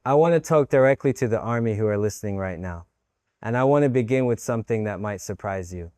I want to talk directly to the army who are listening right now. And I want to begin with something that might surprise you.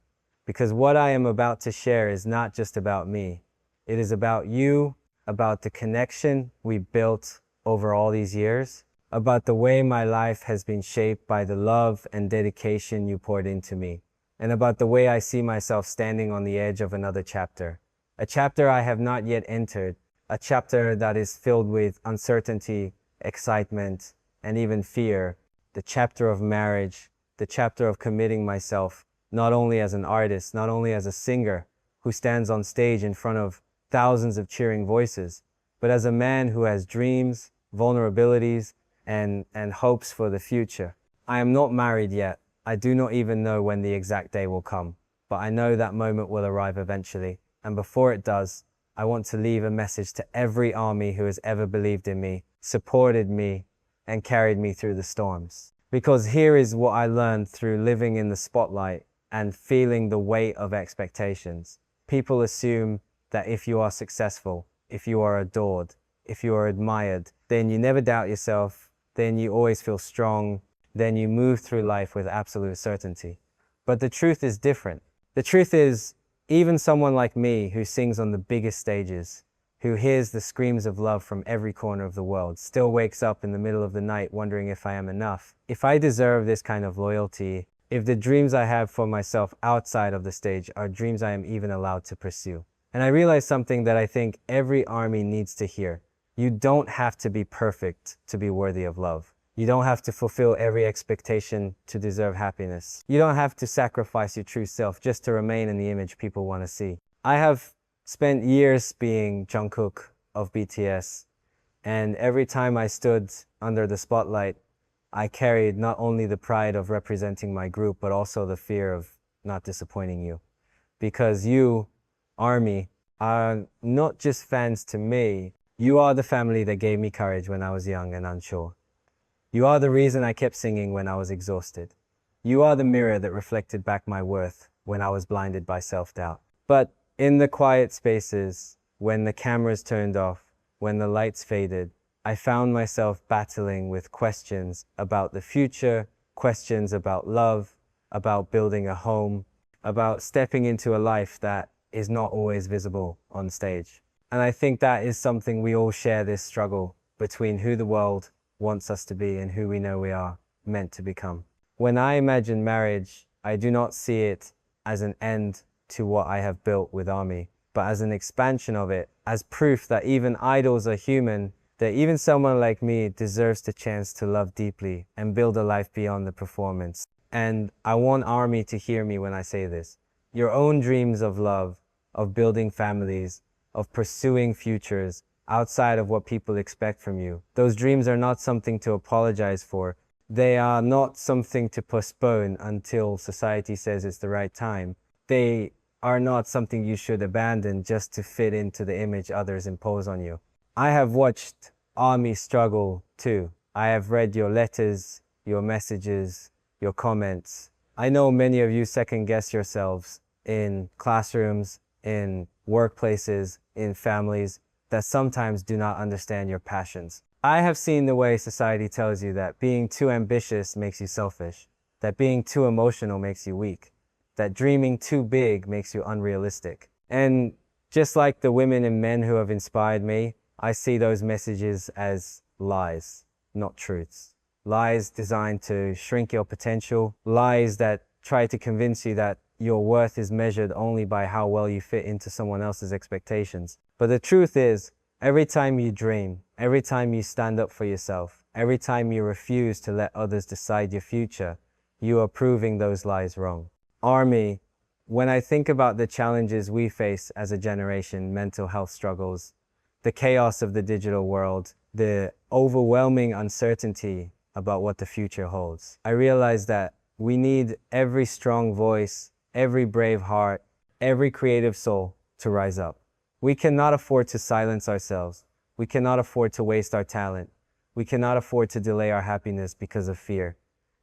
Because what I am about to share is not just about me. It is about you, about the connection we built over all these years, about the way my life has been shaped by the love and dedication you poured into me, and about the way I see myself standing on the edge of another chapter. A chapter I have not yet entered, a chapter that is filled with uncertainty, excitement, and even fear, the chapter of marriage, the chapter of committing myself, not only as an artist, not only as a singer who stands on stage in front of thousands of cheering voices, but as a man who has dreams, vulnerabilities, and hopes for the future. I am not married yet. I do not even know when the exact day will come, but I know that moment will arrive eventually. And before it does, I want to leave a message to every army who has ever believed in me, supported me, and carried me through the storms. Because here is what I learned through living in the spotlight and feeling the weight of expectations. People assume that if you are successful, if you are adored, if you are admired, then you never doubt yourself, then you always feel strong, then you move through life with absolute certainty. But the truth is different. The truth is, even someone like me who sings on the biggest stages, who hears the screams of love from every corner of the world, still wakes up in the middle of the night wondering if I am enough, if I deserve this kind of loyalty, if the dreams I have for myself outside of the stage are dreams I am even allowed to pursue. And I realized something that I think every army needs to hear. You don't have to be perfect to be worthy of love. You don't have to fulfill every expectation to deserve happiness. You don't have to sacrifice your true self just to remain in the image people want to see. I have spent years being Jungkook of BTS, and every time I stood under the spotlight, I carried not only the pride of representing my group, but also the fear of not disappointing you. Because you, Army, are not just fans to me, you are the family that gave me courage when I was young and unsure. You are the reason I kept singing when I was exhausted. You are the mirror that reflected back my worth when I was blinded by self-doubt. But in the quiet spaces, when the cameras turned off, when the lights faded, I found myself battling with questions about the future, questions about love, about building a home, about stepping into a life that is not always visible on stage. And I think that is something we all share, this struggle between who the world wants us to be and who we know we are meant to become. When I imagine marriage, I do not see it as an end to what I have built with Army, but as an expansion of it, as proof that even idols are human, that even someone like me deserves the chance to love deeply and build a life beyond the performance. And I want Army to hear me when I say this. Your own dreams of love, of building families, of pursuing futures outside of what people expect from you. Those dreams are not something to apologize for. They are not something to postpone until society says it's the right time. They are not something you should abandon just to fit into the image others impose on you. I have watched Army struggle too. I have read your letters, your messages, your comments. I know many of you second guess yourselves in classrooms, in workplaces, in families that sometimes do not understand your passions. I have seen the way society tells you that being too ambitious makes you selfish, that being too emotional makes you weak, that dreaming too big makes you unrealistic. And just like the women and men who have inspired me, I see those messages as lies, not truths. Lies designed to shrink your potential, lies that try to convince you that your worth is measured only by how well you fit into someone else's expectations. But the truth is, every time you dream, every time you stand up for yourself, every time you refuse to let others decide your future, you are proving those lies wrong. Army, when I think about the challenges we face as a generation, mental health struggles, the chaos of the digital world, the overwhelming uncertainty about what the future holds, I realize that we need every strong voice, every brave heart, every creative soul to rise up. We cannot afford to silence ourselves. We cannot afford to waste our talent. We cannot afford to delay our happiness because of fear.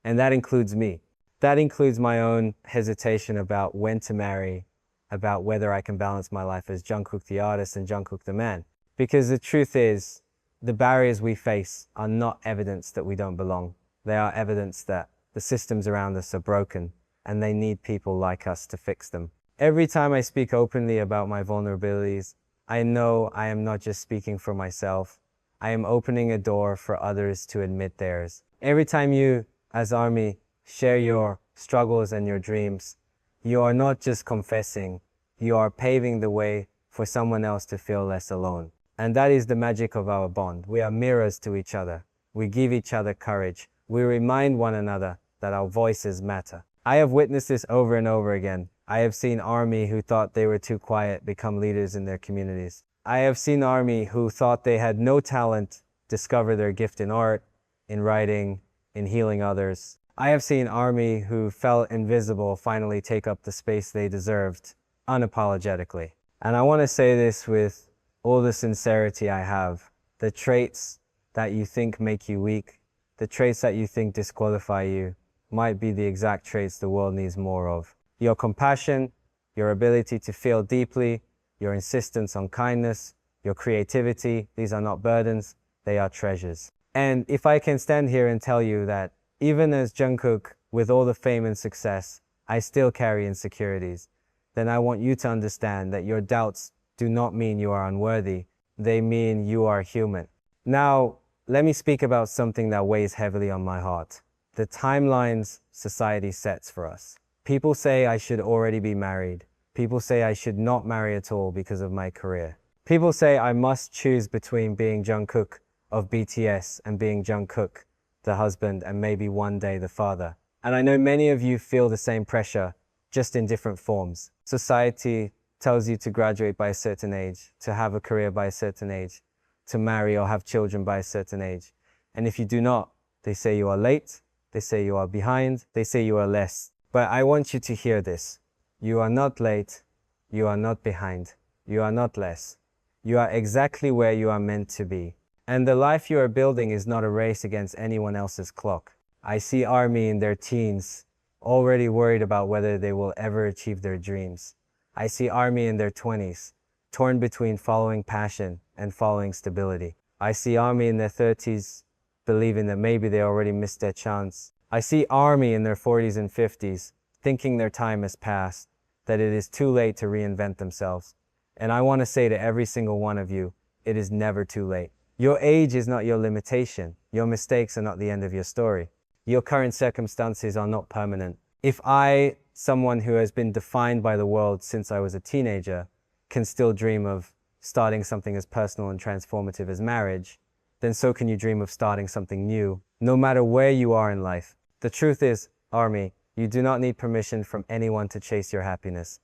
And that includes me. That includes my own hesitation about when to marry, about whether I can balance my life as Jungkook the artist and Jungkook the man. Because the truth is, The barriers we face are not evidence that we don't belong. They are evidence that the systems around us are broken and they need people like us to fix them. Every time I speak openly about my vulnerabilities, I know I am not just speaking for myself. I am opening a door for others to admit theirs. Every time you, as ARMY, share your struggles and your dreams, you are not just confessing, you are paving the way for someone else to feel less alone. And that is the magic of our bond. We are mirrors to each other. We give each other courage. We remind one another that our voices matter. I have witnessed this over and over again. I have seen ARMY who thought they were too quiet become leaders in their communities. I have seen ARMY who thought they had no talent discover their gift in art, in writing, in healing others. I have seen ARMY who felt invisible finally take up the space they deserved, unapologetically. And I want to say this with all the sincerity I have. The traits that you think make you weak, the traits that you think disqualify you, might be the exact traits the world needs more of. Your compassion, your ability to feel deeply, your insistence on kindness, your creativity, these are not burdens, they are treasures. And if I can stand here and tell you that even as Jungkook, with all the fame and success, I still carry insecurities, then I want you to understand that your doubts do not mean you are unworthy. They mean you are human. Now, let me speak about something that weighs heavily on my heart. The timelines society sets for us. People say I should already be married. People say I should not marry at all because of my career. People say I must choose between being Jungkook of BTS and being Jungkook, the husband, and maybe one day the father. And I know many of you feel the same pressure, just in different forms. Society tells you to graduate by a certain age, to have a career by a certain age, to marry or have children by a certain age. And if you do not, they say you are late, they say you are behind, they say you are less. But I want you to hear this. You are not late, you are not behind, you are not less. You are exactly where you are meant to be. And the life you are building is not a race against anyone else's clock. I see ARMY in their teens, already worried about whether they will ever achieve their dreams. I see ARMY in their 20s, torn between following passion and following stability. I see ARMY in their 30s, believing that maybe they already missed their chance. I see ARMY in their 40s and 50s, thinking their time has passed, that it is too late to reinvent themselves. And I want to say to every single one of you, it is never too late. Your age is not your limitation. Your mistakes are not the end of your story. Your current circumstances are not permanent. If I, someone who has been defined by the world since I was a teenager, can still dream of starting something as personal and transformative as marriage, then so can you dream of starting something new, no matter where you are in life. The truth is, ARMY, you do not need permission from anyone to chase your happiness.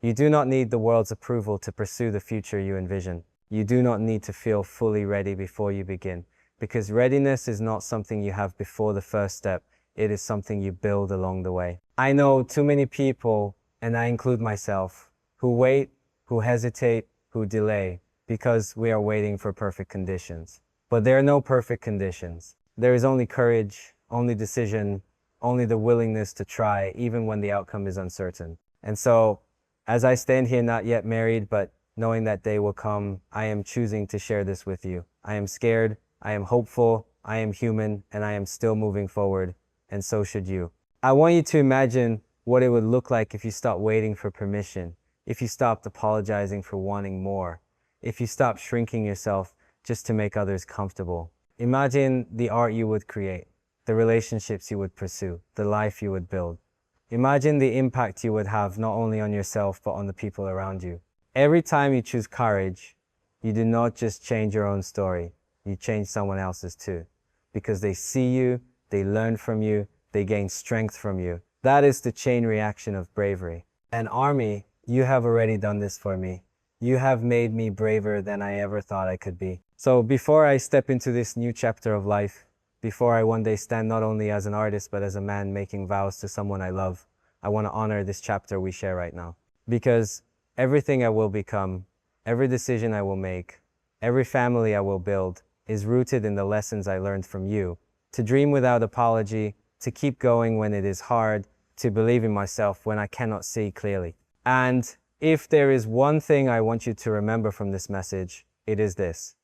You do not need the world's approval to pursue the future you envision. You do not need to feel fully ready before you begin, because readiness is not something you have before the first step. It is something you build along the way. I know too many people, and I include myself, who wait, who hesitate, who delay, because we are waiting for perfect conditions. But there are no perfect conditions. There is only courage, only decision, only the willingness to try, even when the outcome is uncertain. And so, as I stand here not yet married, but knowing that day will come, I am choosing to share this with you. I am scared, I am hopeful, I am human, and I am still moving forward, and so should you. I want you to imagine what it would look like if you stopped waiting for permission, if you stopped apologizing for wanting more, if you stopped shrinking yourself just to make others comfortable. Imagine the art you would create, the relationships you would pursue, the life you would build. Imagine the impact you would have not only on yourself, but on the people around you. Every time you choose courage, you do not just change your own story, you change someone else's too. Because they see you, they learn from you, they gain strength from you. That is the chain reaction of bravery. And ARMY, you have already done this for me. You have made me braver than I ever thought I could be. So before I step into this new chapter of life, before I one day stand not only as an artist, but as a man making vows to someone I love, I want to honor this chapter we share right now. Because everything I will become, every decision I will make, every family I will build is rooted in the lessons I learned from you. To dream without apology, to keep going when it is hard, to believe in myself when I cannot see clearly. And if there is one thing I want you to remember from this message, it is this.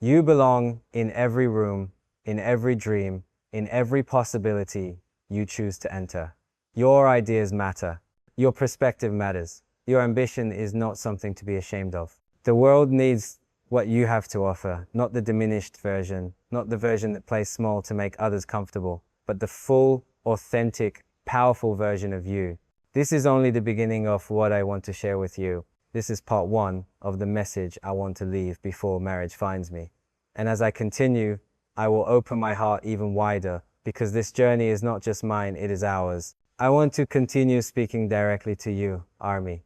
You belong in every room, in every dream, in every possibility you choose to enter. Your ideas matter. Your perspective matters. Your ambition is not something to be ashamed of. The world needs what you have to offer, not the diminished version, not the version that plays small to make others comfortable, but the full, authentic, powerful version of you. This is only the beginning of what I want to share with you. This is part one of the message I want to leave before marriage finds me. And as I continue, I will open my heart even wider, because this journey is not just mine, it is ours. I want to continue speaking directly to you, Army,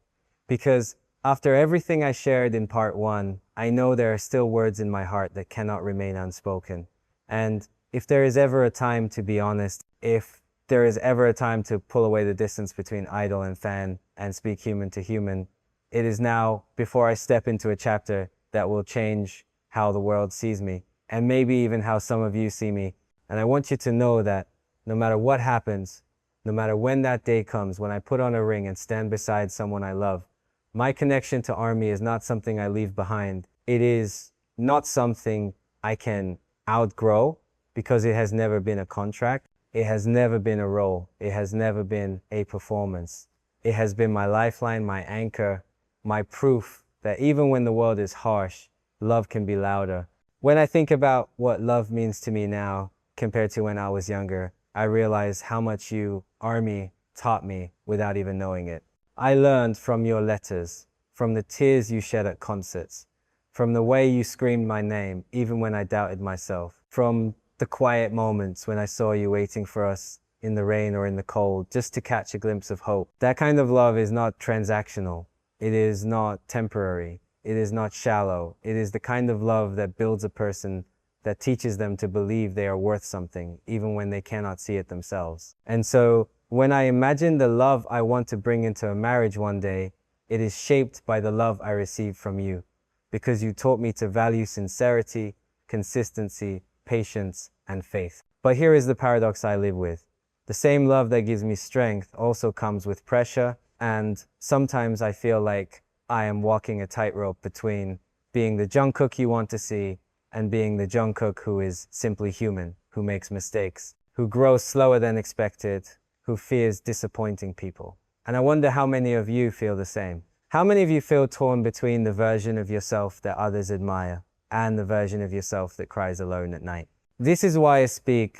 because after everything I shared in part one, I know there are still words in my heart that cannot remain unspoken. And if there is ever a time to be honest, if there is ever a time to pull away the distance between idol and fan and speak human to human, it is now, before I step into a chapter that will change how the world sees me, and maybe even how some of you see me. And I want you to know that no matter what happens, no matter when that day comes, when I put on a ring and stand beside someone I love, my connection to Army is not something I leave behind. It is not something I can outgrow, because it has never been a contract. It has never been a role. It has never been a performance. It has been my lifeline, my anchor, my proof that even when the world is harsh, love can be louder. When I think about what love means to me now compared to when I was younger, I realize how much you, Army, taught me without even knowing it. I learned from your letters, from the tears you shed at concerts, from the way you screamed my name even when I doubted myself, from the quiet moments when I saw you waiting for us in the rain or in the cold just to catch a glimpse of hope. That kind of love is not transactional. It is not temporary. It is not shallow. It is the kind of love that builds a person, that teaches them to believe they are worth something, even when they cannot see it themselves. And so, when I imagine the love I want to bring into a marriage one day, it is shaped by the love I received from you, because you taught me to value sincerity, consistency, patience, and faith. But here is the paradox I live with. The same love that gives me strength also comes with pressure, and sometimes I feel like I am walking a tightrope between being the Jungkook you want to see and being the Jungkook who is simply human, who makes mistakes, who grows slower than expected, who fears disappointing people. And I wonder how many of you feel the same. How many of you feel torn between the version of yourself that others admire and the version of yourself that cries alone at night? This is why I speak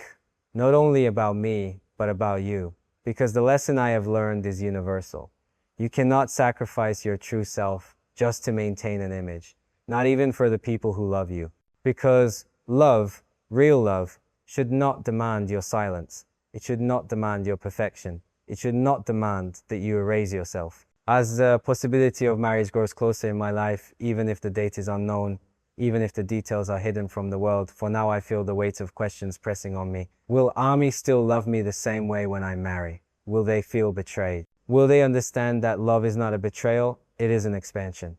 not only about me, but about you, because the lesson I have learned is universal. You cannot sacrifice your true self just to maintain an image, not even for the people who love you. Because love, real love, should not demand your silence. It should not demand your perfection. It should not demand that you erase yourself. As the possibility of marriage grows closer in my life, even if the date is unknown, even if the details are hidden from the world, for now I feel the weight of questions pressing on me. Will Army still love me the same way when I marry? Will they feel betrayed? Will they understand that love is not a betrayal, it is an expansion?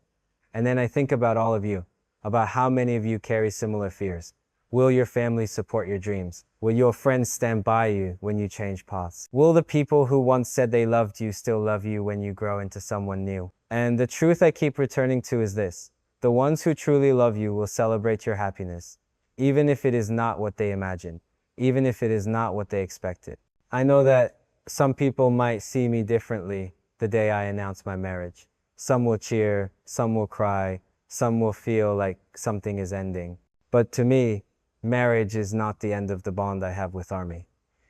And then I think about all of you, about how many of you carry similar fears. Will your family support your dreams? Will your friends stand by you when you change paths? Will the people who once said they loved you still love you when you grow into someone new? And the truth I keep returning to is this: the ones who truly love you will celebrate your happiness, even if it is not what they imagined, even if it is not what they expected. I know that some people might see me differently the day I announce my marriage. Some will cheer, some will cry, some will feel like something is ending. But to me, marriage is not the end of the bond I have with Army.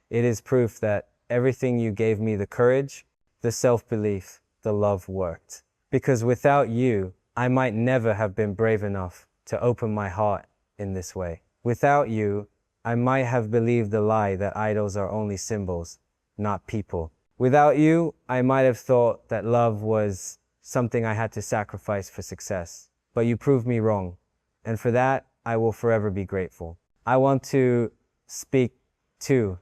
It is proof that everything you gave me, the courage, the self-belief, the love, worked. Because without you, I might never have been brave enough to open my heart in this way. Without you, I might have believed the lie that idols are only symbols, not people. Without you, I might have thought that love was something I had to sacrifice for success. But you proved me wrong, and for that, I will forever be grateful. I want to speak, too,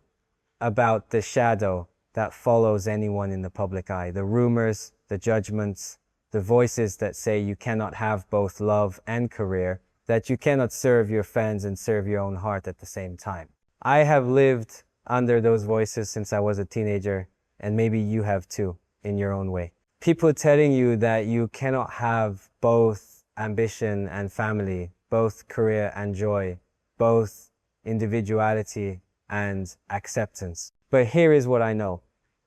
about the shadow that follows anyone in the public eye, the rumors, the judgments, the voices that say you cannot have both love and career, that you cannot serve your fans and serve your own heart at the same time. I have lived under those voices since I was a teenager, and maybe you have too, in your own way. People telling you that you cannot have both ambition and family, both career and joy, both individuality and acceptance. But here is what I know.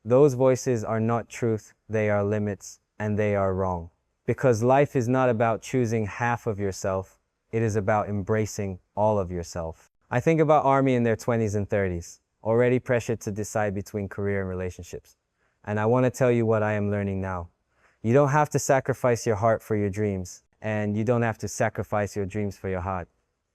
Those voices are not truth, they are limits, and they are wrong. Because life is not about choosing half of yourself, it is about embracing all of yourself. I think about ARMY in their 20s and 30s, already pressured to decide between career and relationships. And I want to tell you what I am learning now. You don't have to sacrifice your heart for your dreams, and you don't have to sacrifice your dreams for your heart.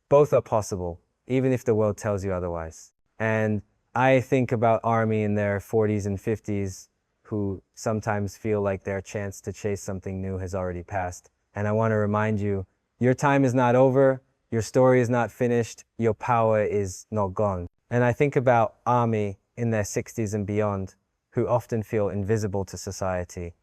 Both are possible, even if the world tells you otherwise. And I think about ARMY in their 40s and 50s, who sometimes feel like their chance to chase something new has already passed. And I want to remind you, your time is not over, your story is not finished, your power is not gone. And I think about ARMY in their 60s and beyond, who often feel invisible to society.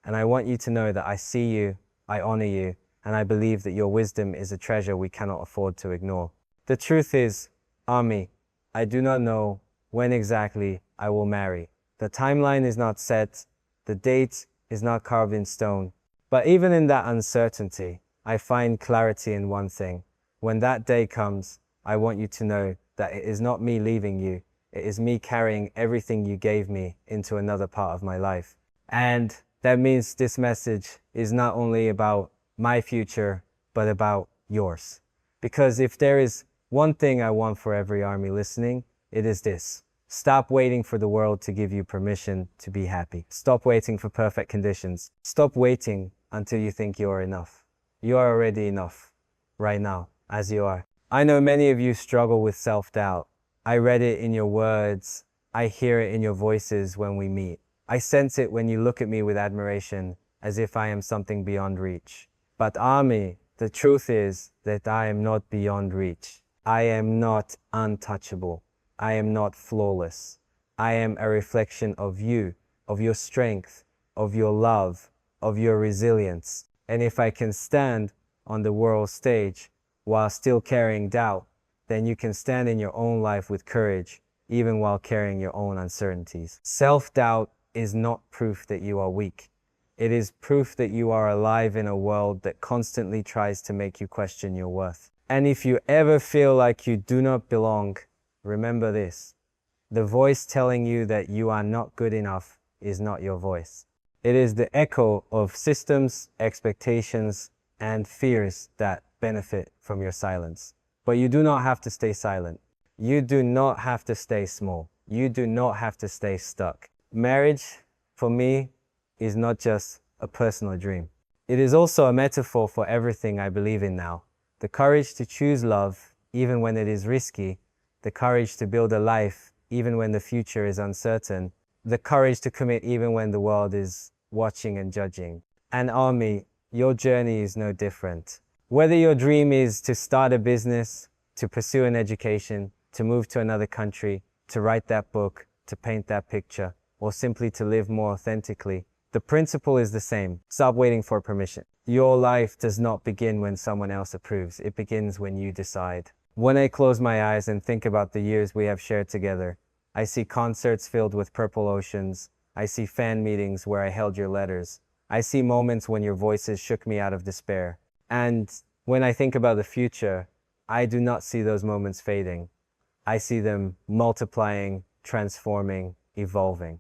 And I want you to know that I see you, I honor you, and I believe that your wisdom is a treasure we cannot afford to ignore. The truth is, ARMY, I do not know when exactly I will marry. The timeline is not set, the date is not carved in stone. But even in that uncertainty, I find clarity in one thing. When that day comes, I want you to know that it is not me leaving you, it is me carrying everything you gave me into another part of my life. And that means this message is not only about my future, but about yours. Because if there is one thing I want for every ARMY listening, it is this. Stop waiting for the world to give you permission to be happy. Stop waiting for perfect conditions. Stop waiting until you think you are enough. You are already enough, right now, as you are. I know many of you struggle with self-doubt. I read it in your words. I hear it in your voices when we meet. I sense it when you look at me with admiration, as if I am something beyond reach. But ARMY, the truth is that I am not beyond reach. I am not untouchable. I am not flawless. I am a reflection of you, of your strength, of your love, of your resilience. And if I can stand on the world stage while still carrying doubt, then you can stand in your own life with courage, even while carrying your own uncertainties. Self-doubt is not proof that you are weak. It is proof that you are alive in a world that constantly tries to make you question your worth. And if you ever feel like you do not belong, remember this. The voice telling you that you are not good enough is not your voice. It is the echo of systems, expectations, and fears that benefit from your silence. But you do not have to stay silent. You do not have to stay small. You do not have to stay stuck. Marriage, for me, is not just a personal dream. It is also a metaphor for everything I believe in now. The courage to choose love, even when it is risky. The courage to build a life, even when the future is uncertain. The courage to commit even when the world is watching and judging. And ARMY, your journey is no different. Whether your dream is to start a business, to pursue an education, to move to another country, to write that book, to paint that picture, or simply to live more authentically, the principle is the same. Stop waiting for permission. Your life does not begin when someone else approves. It begins when you decide. When I close my eyes and think about the years we have shared together, I see concerts filled with purple oceans. I see fan meetings where I held your letters. I see moments when your voices shook me out of despair. And when I think about the future, I do not see those moments fading. I see them multiplying, transforming, evolving.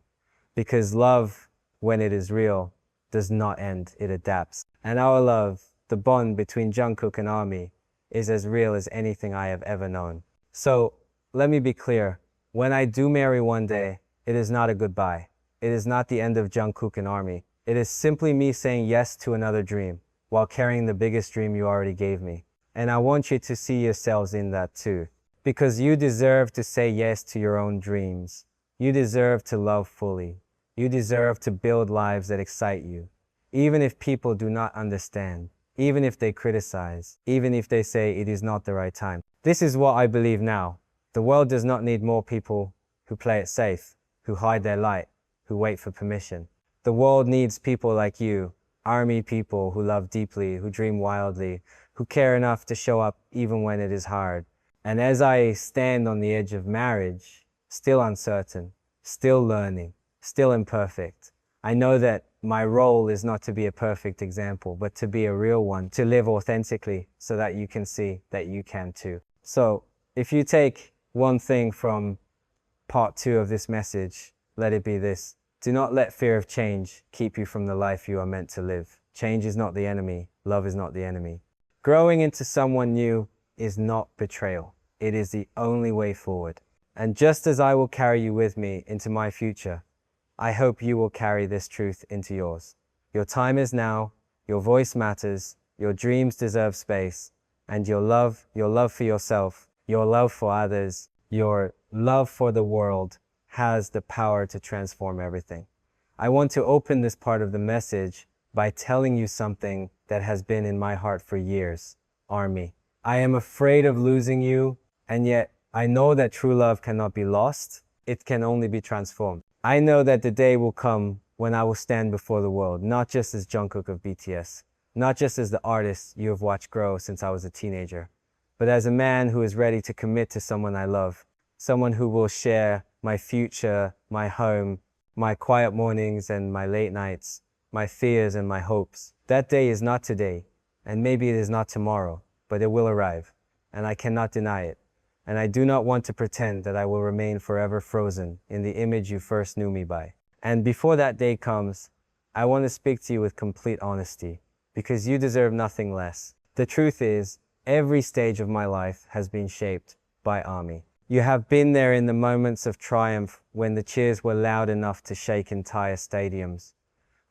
Because love, when it is real, does not end, it adapts. And our love, the bond between Jungkook and ARMY, is as real as anything I have ever known. So, let me be clear. When I do marry one day, it is not a goodbye. It is not the end of Jungkook and ARMY. It is simply me saying yes to another dream, while carrying the biggest dream you already gave me. And I want you to see yourselves in that too. Because you deserve to say yes to your own dreams. You deserve to love fully. You deserve to build lives that excite you. Even if people do not understand, even if they criticize, even if they say it is not the right time. This is what I believe now. The world does not need more people who play it safe, who hide their light, who wait for permission. The world needs people like you, ARMY people who love deeply, who dream wildly, who care enough to show up even when it is hard. And as I stand on the edge of marriage, still uncertain, still learning, still imperfect, I know that my role is not to be a perfect example, but to be a real one, to live authentically so that you can see that you can too. So if you take one thing from part 2 of this message, let it be this. Do not let fear of change keep you from the life you are meant to live. Change is not the enemy. Love is not the enemy. Growing into someone new is not betrayal. It is the only way forward. And just as I will carry you with me into my future, I hope you will carry this truth into yours. Your time is now, your voice matters, your dreams deserve space, and your love for yourself, your love for others, your love for the world has the power to transform everything. I want to open this part of the message by telling you something that has been in my heart for years. Army, I am afraid of losing you, and yet I know that true love cannot be lost. It can only be transformed. I know that the day will come when I will stand before the world, not just as Jungkook of BTS, not just as the artist you have watched grow since I was a teenager, but as a man who is ready to commit to someone I love, someone who will share my future, my home, my quiet mornings and my late nights, my fears and my hopes. That day is not today, and maybe it is not tomorrow, but it will arrive, and I cannot deny it. And I do not want to pretend that I will remain forever frozen in the image you first knew me by. And before that day comes, I want to speak to you with complete honesty, because you deserve nothing less. The truth is, every stage of my life has been shaped by Army. You have been there in the moments of triumph when the cheers were loud enough to shake entire stadiums.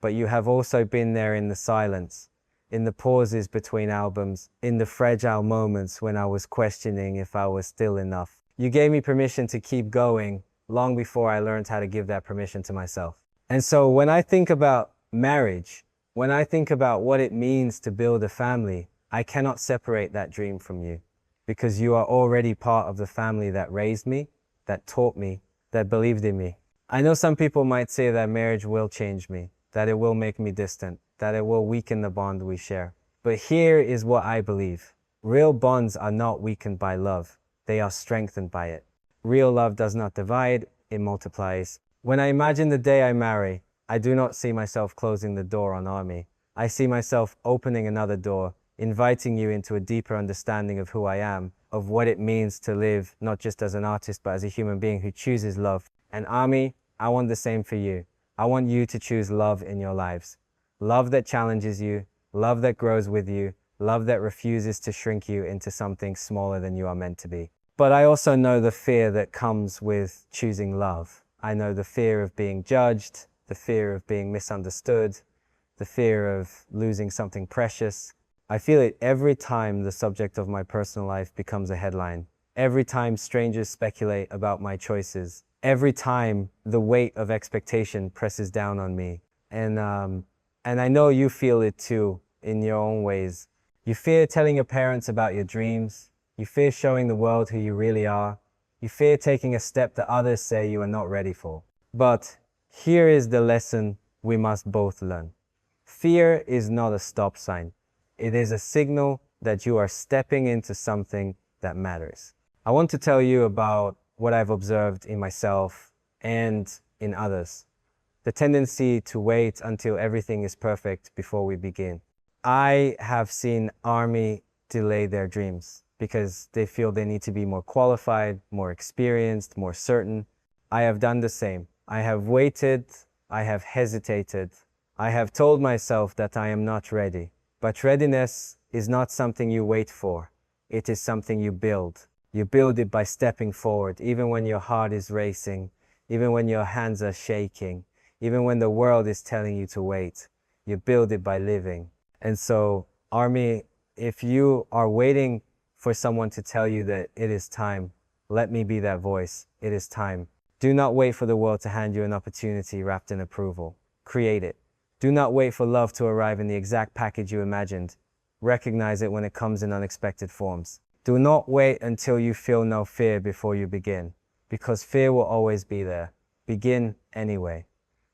But you have also been there in the silence, in the pauses between albums, in the fragile moments when I was questioning if I was still enough. You gave me permission to keep going long before I learned how to give that permission to myself. And so when I think about marriage, when I think about what it means to build a family, I cannot separate that dream from you, because you are already part of the family that raised me, that taught me, that believed in me. I know some people might say that marriage will change me, that it will make me distant, that it will weaken the bond we share. But here is what I believe. Real bonds are not weakened by love. They are strengthened by it. Real love does not divide, it multiplies. When I imagine the day I marry, I do not see myself closing the door on Army. I see myself opening another door, inviting you into a deeper understanding of who I am, of what it means to live not just as an artist, but as a human being who chooses love. And Army, I want the same for you. I want you to choose love in your lives. Love that challenges you, love that grows with you, love that refuses to shrink you into something smaller than you are meant to be. But I also know the fear that comes with choosing love. I know the fear of being judged, the fear of being misunderstood, the fear of losing something precious. I feel it every time the subject of my personal life becomes a headline, every time strangers speculate about my choices, every time the weight of expectation presses down on me. And I know you feel it too, in your own ways. You fear telling your parents about your dreams. You fear showing the world who you really are. You fear taking a step that others say you are not ready for. But here is the lesson we must both learn. Fear is not a stop sign. It is a signal that you are stepping into something that matters. I want to tell you about what I've observed in myself and in others. The tendency to wait until everything is perfect before we begin. I have seen Army delay their dreams because they feel they need to be more qualified, more experienced, more certain. I have done the same. I have waited, I have hesitated. I have told myself that I am not ready. But readiness is not something you wait for. It is something you build. You build it by stepping forward, even when your heart is racing, even when your hands are shaking, even when the world is telling you to wait. You build it by living. And so, Army, if you are waiting for someone to tell you that it is time, let me be that voice. It is time. Do not wait for the world to hand you an opportunity wrapped in approval. Create it. Do not wait for love to arrive in the exact package you imagined. Recognize it when it comes in unexpected forms. Do not wait until you feel no fear before you begin, because fear will always be there. Begin anyway.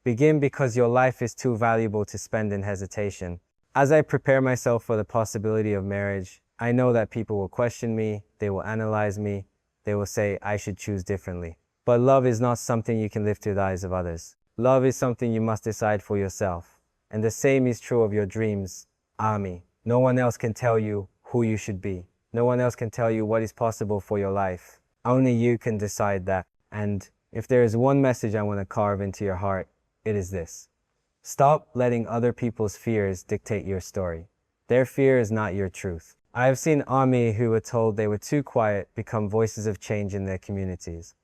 Begin because your life is too valuable to spend in hesitation. As I prepare myself for the possibility of marriage, I know that people will question me, they will analyze me, they will say I should choose differently. But love is not something you can live through the eyes of others. Love is something you must decide for yourself. And the same is true of your dreams, army. No one else can tell you who you should be. No one else can tell you what is possible for your life. Only you can decide that. And if there is one message I want to carve into your heart, it is this. Stop letting other people's fears dictate your story. Their fear is not your truth. I have seen army who were told they were too quiet become voices of change in their communities.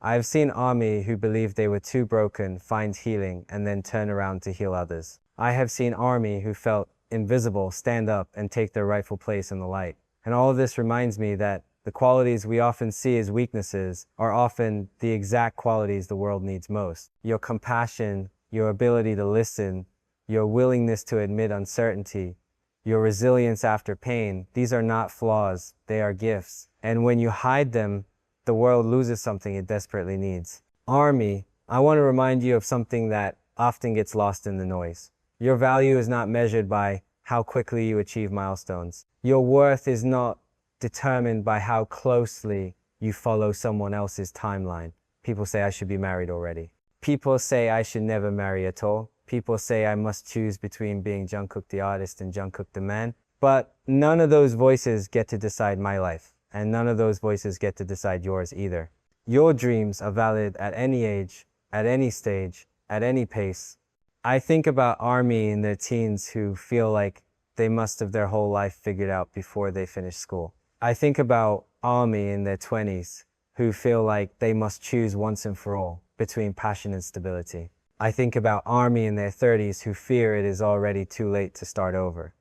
I have seen army who believed they were too broken find healing and then turn around to heal others. I have seen army who felt invisible stand up and take their rightful place in the light. And all of this reminds me that the qualities we often see as weaknesses are often the exact qualities the world needs most. Your compassion, your ability to listen, your willingness to admit uncertainty, your resilience after pain, these are not flaws, they are gifts. And when you hide them, the world loses something it desperately needs. Army, I want to remind you of something that often gets lost in the noise. Your value is not measured by how quickly you achieve milestones. Your worth is not determined by how closely you follow someone else's timeline. People say I should be married already. People say I should never marry at all. People say I must choose between being Jungkook the artist and Jungkook the man. But none of those voices get to decide my life. And none of those voices get to decide yours either. Your dreams are valid at any age, at any stage, at any pace. I think about army in their teens who feel like they must have their whole life figured out before they finish school. I think about army in their 20s who feel like they must choose once and for all between passion and stability. I think about army in their 30s who fear it is already too late to start over.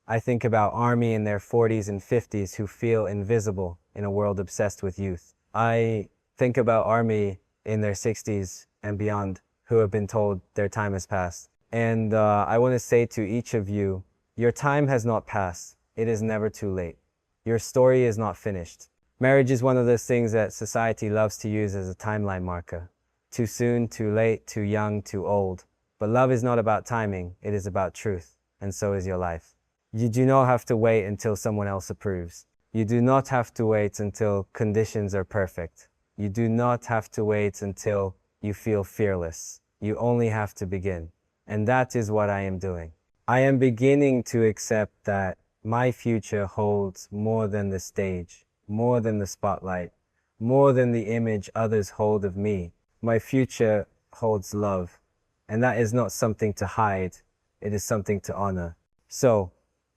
I think about army in their 40s and 50s who feel invisible in a world obsessed with youth. I think about army in their 60s and beyond who have been told their time has passed. And I want to say to each of you, your time has not passed. It is never too late. Your story is not finished. Marriage is one of those things that society loves to use as a timeline marker. Too soon, too late, too young, too old. But love is not about timing. It is about truth. And so is your life. You do not have to wait until someone else approves. You do not have to wait until conditions are perfect. You do not have to wait until you feel fearless. You only have to begin. And that is what I am doing. I am beginning to accept that my future holds more than the stage, more than the spotlight, more than the image others hold of me. My future holds love. And that is not something to hide. It is something to honor. So,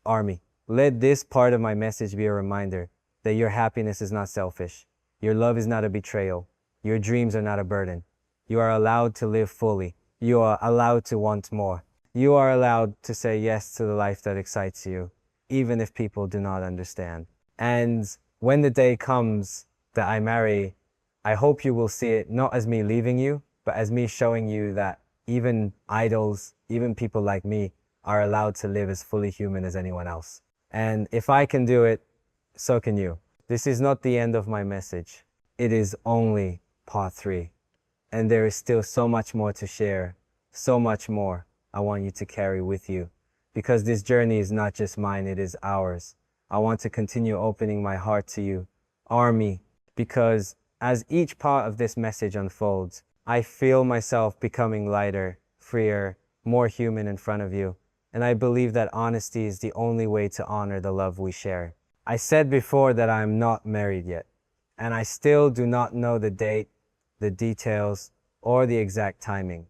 army, let this part of my message be a reminder that your happiness is not selfish. Your love is not a betrayal. Your dreams are not a burden. You are allowed to live fully. You are allowed to want more. You are allowed to say yes to the life that excites you, even if people do not understand. And when the day comes that I marry, I hope you will see it not as me leaving you, but as me showing you that even idols, even people like me, are allowed to live as fully human as anyone else. And if I can do it, so can you. This is not the end of my message. It is only part 3. And there is still so much more to share, so much more I want you to carry with you. Because this journey is not just mine, it is ours. I want to continue opening my heart to you, army, because as each part of this message unfolds, I feel myself becoming lighter, freer, more human in front of you. And I believe that honesty is the only way to honor the love we share. I said before that I am not married yet, and I still do not know the date, the details, or the exact timing.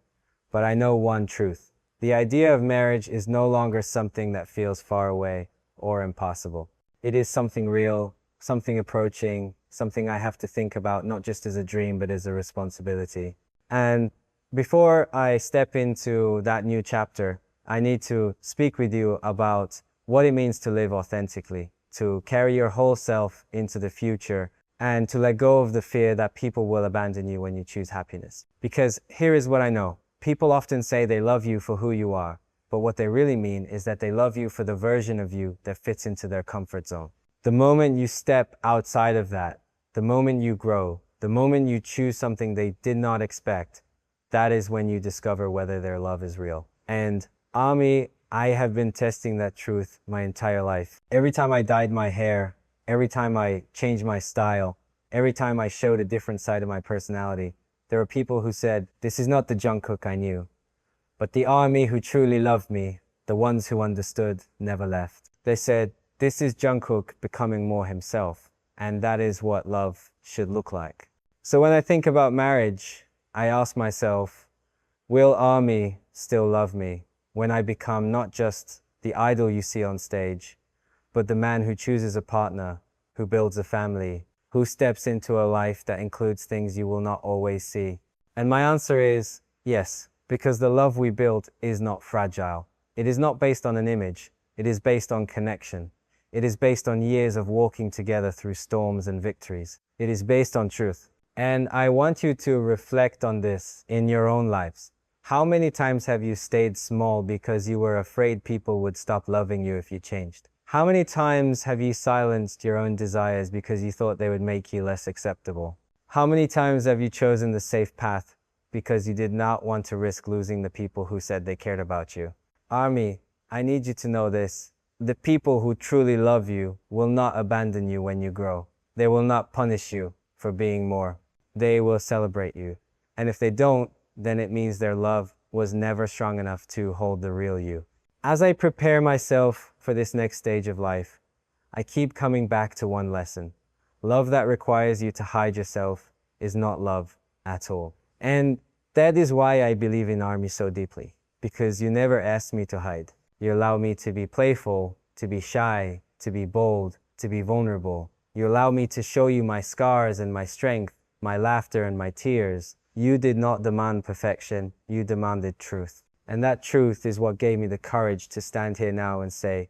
But I know one truth. The idea of marriage is no longer something that feels far away or impossible. It is something real, something approaching, something I have to think about not just as a dream, but as a responsibility. And before I step into that new chapter, I need to speak with you about what it means to live authentically, to carry your whole self into the future, and to let go of the fear that people will abandon you when you choose happiness. Because here is what I know. People often say they love you for who you are, but what they really mean is that they love you for the version of you that fits into their comfort zone. The moment you step outside of that, the moment you grow, the moment you choose something they did not expect, that is when you discover whether their love is real. And Ami, I have been testing that truth my entire life. Every time I dyed my hair, every time I changed my style, every time I showed a different side of my personality, There were people who said, this is not the Jungkook I knew. But the army who truly loved me, the ones who understood, never left. They said, this is Jungkook becoming more himself. And that is what love should look like. So when I think about marriage, I ask myself, will army still love me when I become not just the idol you see on stage, but the man who chooses a partner, who builds a family, who steps into a life that includes things you will not always see? And my answer is yes, because the love we build is not fragile. It is not based on an image. It is based on connection. It is based on years of walking together through storms and victories. It is based on truth. And I want you to reflect on this in your own lives. How many times have you stayed small because you were afraid people would stop loving you if you changed? How many times have you silenced your own desires because you thought they would make you less acceptable? How many times have you chosen the safe path because you did not want to risk losing the people who said they cared about you? Army, I need you to know this. The people who truly love you will not abandon you when you grow. They will not punish you for being more. They will celebrate you. And if they don't, then it means their love was never strong enough to hold the real you. As I prepare myself for this next stage of life, I keep coming back to one lesson. Love that requires you to hide yourself is not love at all. And that is why I believe in Army so deeply, because you never asked me to hide. You allow me to be playful, to be shy, to be bold, to be vulnerable. You allow me to show you my scars and my strength, my laughter and my tears. You did not demand perfection, you demanded truth. And that truth is what gave me the courage to stand here now and say,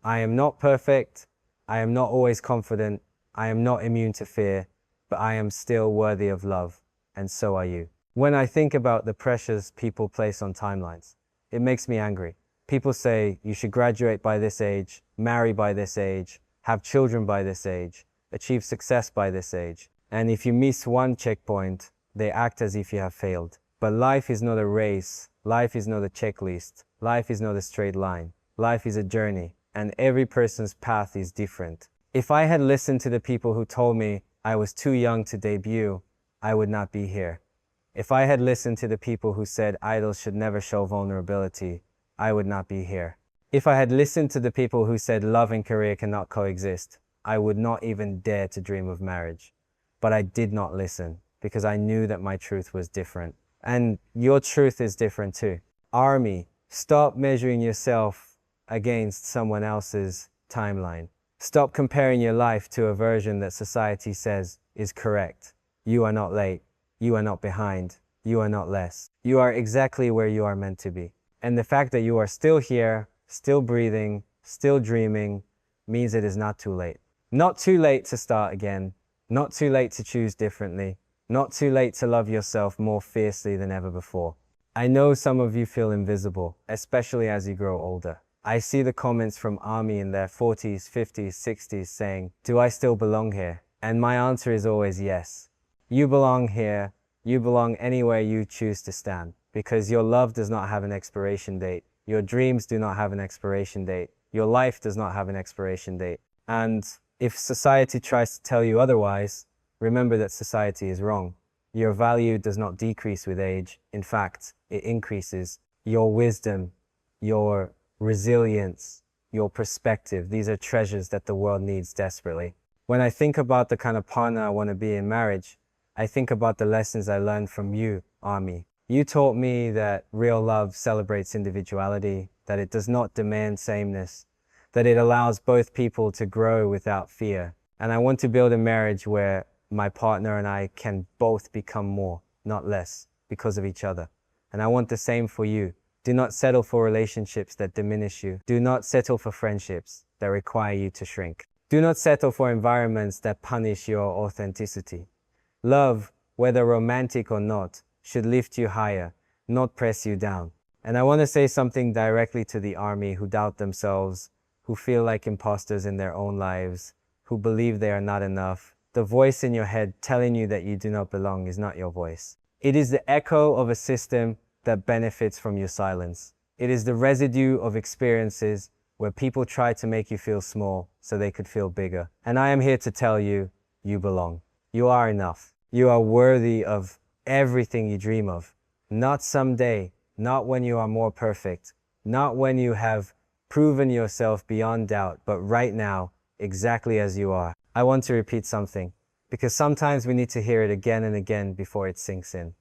I am not perfect, I am not always confident, I am not immune to fear, but I am still worthy of love, and so are you. When I think about the pressures people place on timelines, it makes me angry. People say you should graduate by this age, marry by this age, have children by this age, achieve success by this age. And if you miss one checkpoint, they act as if you have failed. But life is not a race. Life is not a checklist. Life is not a straight line. Life is a journey, and every person's path is different. If I had listened to the people who told me I was too young to debut, I would not be here. If I had listened to the people who said idols should never show vulnerability, I would not be here. If I had listened to the people who said love and career cannot coexist, I would not even dare to dream of marriage. But I did not listen, because I knew that my truth was different. And your truth is different too. Army, stop measuring yourself against someone else's timeline. Stop comparing your life to a version that society says is correct. You are not late. You are not behind. You are not less. You are exactly where you are meant to be. And the fact that you are still here, still breathing, still dreaming, means it is not too late. Not too late to start again. Not too late to choose differently. Not too late to love yourself more fiercely than ever before. I know some of you feel invisible, especially as you grow older. I see the comments from Army in their 40s, 50s, 60s saying, do I still belong here? And my answer is always yes. You belong here. You belong anywhere you choose to stand, because your love does not have an expiration date. Your dreams do not have an expiration date. Your life does not have an expiration date. And if society tries to tell you otherwise, remember that society is wrong. Your value does not decrease with age. In fact, it increases. Your wisdom, your resilience, your perspective, these are treasures that the world needs desperately. When I think about the kind of partner I want to be in marriage, I think about the lessons I learned from you, Army. You taught me that real love celebrates individuality, that it does not demand sameness, that it allows both people to grow without fear. And I want to build a marriage where my partner and I can both become more, not less, because of each other. And I want the same for you. Do not settle for relationships that diminish you. Do not settle for friendships that require you to shrink. Do not settle for environments that punish your authenticity. Love, whether romantic or not, should lift you higher, not press you down. And I want to say something directly to the Army who doubt themselves, who feel like imposters in their own lives, who believe they are not enough. The voice in your head telling you that you do not belong is not your voice. It is the echo of a system that benefits from your silence. It is the residue of experiences where people try to make you feel small so they could feel bigger. And I am here to tell you, you belong. You are enough. You are worthy of everything you dream of. Not someday, not when you are more perfect, not when you have proven yourself beyond doubt, but right now, exactly as you are. I want to repeat something, because sometimes we need to hear it again and again before it sinks in.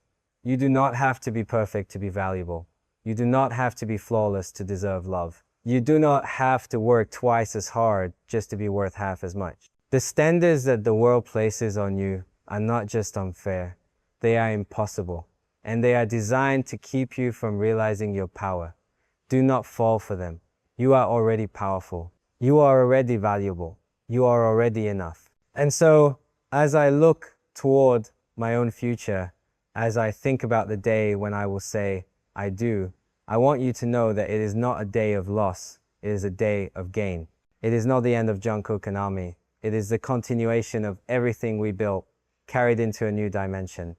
You do not have to be perfect to be valuable. You do not have to be flawless to deserve love. You do not have to work twice as hard just to be worth half as much. The standards that the world places on you are not just unfair, they are impossible, and they are designed to keep you from realizing your power. Do not fall for them. You are already powerful. You are already valuable. You are already enough. And so, as I look toward my own future, as I think about the day when I will say, I do, I want you to know that it is not a day of loss. It is a day of gain. It is not the end of Jungkook and ARMY. It is the continuation of everything we built, carried into a new dimension.